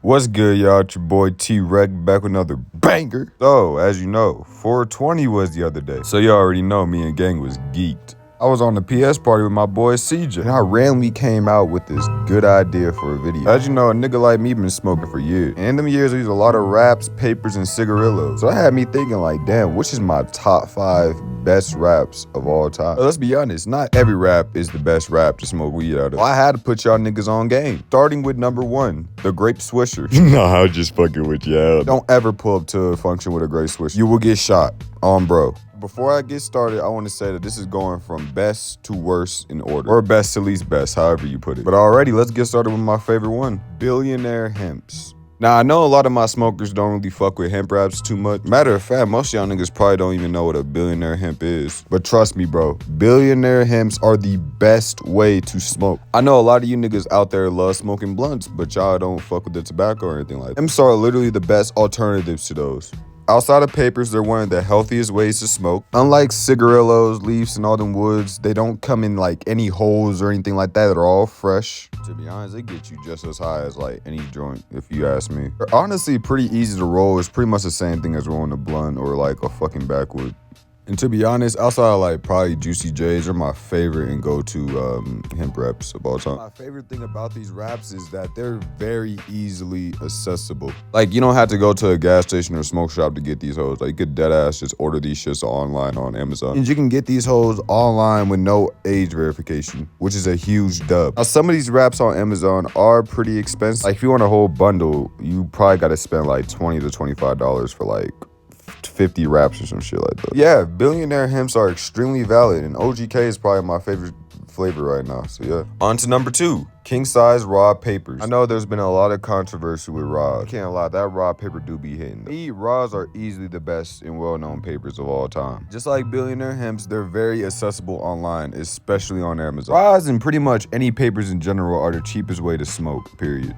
What's good, y'all? It's your boy T-Rec back with another banger. So, as you know, 420 was the other day. So you already know me and gang was geeked. I was on the PS party with my boy CJ, and I randomly came out with this good idea for a video. As you know, a nigga like me been smoking for years. And in them years, I used a lot of wraps, papers, and cigarillos. So that had me thinking like, damn, which is my top 5 best wraps of all time? But let's be honest, not every wrap is the best wrap to smoke weed out of. I had to put y'all niggas on game. Starting with number 1, the grape swisher. Nah, I'm just fucking with y'all. Don't ever pull up to a function with a grape swisher. You will get shot. Bro. Before I get started, I want to say that this is going from best to worst in order. Or best to least best, however you put it. But already, let's get started with my favorite one. Billionaire hemps. Now, I know a lot of my smokers don't really fuck with hemp wraps too much. Matter of fact, most of y'all niggas probably don't even know what a billionaire hemp is. But trust me, bro, billionaire hemps are the best way to smoke. I know a lot of you niggas out there love smoking blunts, but y'all don't fuck with the tobacco or anything like that. Hemps are literally the best alternatives to those. Outside of papers, they're one of the healthiest ways to smoke. Unlike cigarillos, leaves, and all them woods, they don't come in like any holes or anything like that. They're all fresh. To be honest, they get you just as high as like any joint, if you ask me. They're honestly pretty easy to roll. It's pretty much the same thing as rolling a blunt or like a fucking backwood. And to be honest, outside of like probably Juicy J's, are my favorite and go-to hemp wraps of all time. My favorite thing about these wraps is that they're very easily accessible. Like, you don't have to go to a gas station or smoke shop to get these hoes. Like, you could deadass just order these shits online on Amazon. And you can get these hoes online with no age verification, which is a huge dub. Now, some of these wraps on Amazon are pretty expensive. Like, if you want a whole bundle, you probably got to spend like $20 to $25 for like 50 wraps or some shit like that. Yeah, billionaire hemps are extremely valid, and OGK is probably my favorite flavor right now, so yeah. On to number 2, king size raw papers. I know there's been a lot of controversy with raws. I can't lie, that raw paper do be hitting. Me, raws are easily the best and well-known papers of all time. Just like billionaire hemps, they're very accessible online, especially on Amazon. Raws and pretty much any papers in general are the cheapest way to smoke, period.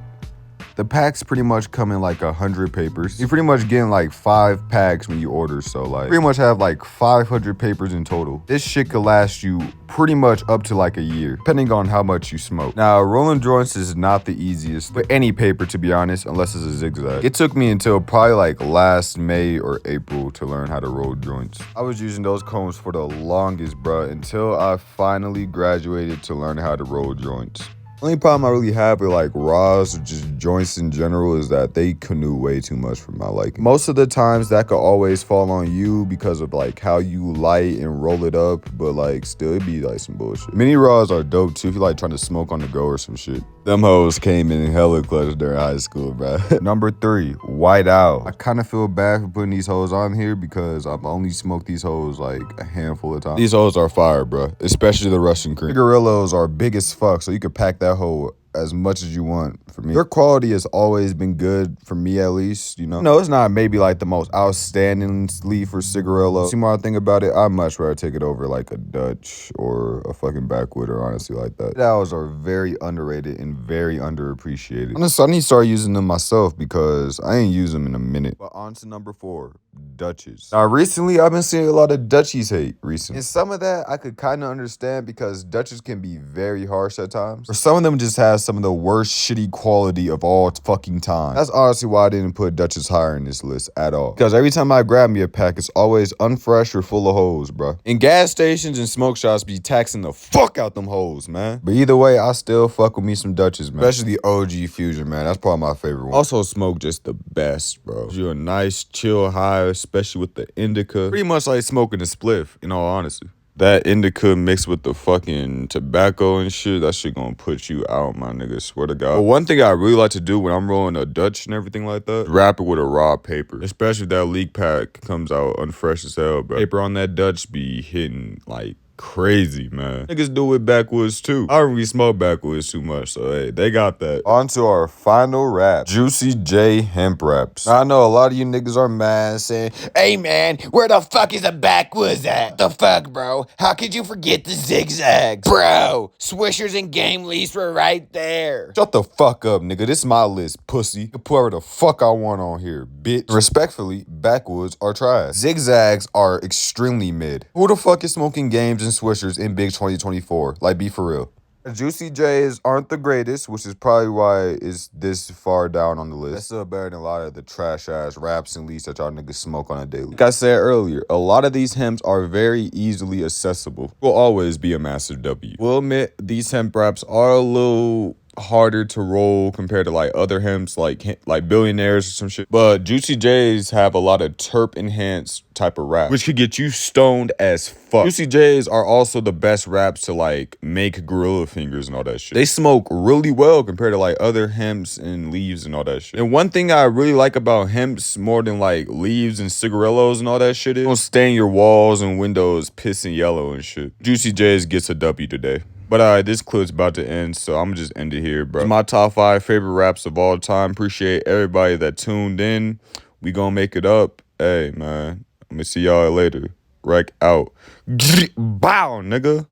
The packs pretty much come in like 100 papers. You're pretty much getting like 5 packs when you order, so like pretty much have like 500 papers in total. This shit could last you pretty much up to like a year, depending on how much you smoke. Now, rolling joints is not the easiest with any paper, to be honest, unless it's a zigzag. It took me until probably like last May or April to learn how to roll joints. I was using those combs for the longest, bruh, until I finally graduated to learn how to roll joints. Only problem I really have with like raws or just joints in general is that they canoe way too much for my liking. Most of the times that could always fall on you because of like how you light and roll it up, but like still it'd be like some bullshit. Mini raws are dope too if you like trying to smoke on the go or some shit. Them hoes came in hella clutch during high school, bro. Number 3, white owl. I kind of feel bad for putting these hoes on here because I've only smoked these hoes like a handful of times. These hoes are fire, bro, especially the Russian cream. Cigarillos are big as fuck, so you could pack that hoe as much as you want. For me, their quality has always been good, for me at least, you know. No, it's not maybe like the most outstanding leaf or cigarillo. See, more I think about it, I'd much rather take it over like a Dutch or a fucking backwood or honestly like that. Owls are very underrated and very underappreciated. Honestly, I need to start using them myself because I ain't used them in a minute. But on to number 4, Dutches. Now, recently, I've been seeing a lot of Dutchies hate recently. And some of that I could kind of understand because Dutches can be very harsh at times. Or some of them just have some of the worst shitty quality of all fucking time. That's honestly why I didn't put Dutches higher in this list at all. Because every time I grab me a pack, it's always unfresh or full of hoes, bro. And gas stations and smoke shops be taxing the fuck out them hoes, man. But either way, I still fuck with me some Dutches, man. Especially the OG Fusion, man. That's probably my favorite one. Also, smoke just the best, bro. You're a nice, chill high, especially with the indica. Pretty much like smoking a spliff, in all honesty. That indica mixed with the fucking tobacco and shit, that shit gonna put you out, my nigga, swear to God. But one thing I really like to do when I'm rolling a Dutch and everything like that, wrap it with a raw paper. Especially if that leak pack comes out unfresh as hell, bro. Paper on that Dutch be hitting like crazy, man. Niggas do it backwoods too. I don't really smoke backwoods too much, so hey, they got that. On to our final wrap, Juicy J hemp wraps. Now, I know a lot of you niggas are mad saying, hey man, where the fuck is the backwoods at? What the fuck, bro? How could you forget the zigzags? Bro, swishers and game leaves were right there. Shut the fuck up, nigga. This is my list, pussy. You can put whatever the fuck I want on here, bitch. Respectfully, backwoods are trash. Zigzags are extremely mid. Who the fuck is smoking games and swishers in big 2024? Like, be for real. Juicy J's aren't the greatest, which is probably why it's this far down on the list. That's still better than a lot of the trash ass raps and leads that y'all niggas smoke on a daily. Like I said earlier, a lot of these hemps are very easily accessible. Will always be a massive W. We'll admit these hemp raps are a little harder to roll compared to like other hemps like billionaires or some shit, but Juicy J's have a lot of terp enhanced type of rap which could get you stoned as fuck. Juicy J's are also the best raps to like make gorilla fingers and all that shit. They smoke really well compared to like other hemps and leaves and all that shit. And one thing I really like about hemps more than like leaves and cigarillos and all that shit is don't stain your walls and windows pissing yellow and shit. Juicy J's gets a W today. But this clip's about to end, so I'm gonna just end it here, bro. It's my top 5 favorite raps of all time. Appreciate everybody that tuned in. We gonna make it up. Hey, man. I'm gonna see y'all later. Wreck out. Bow, nigga.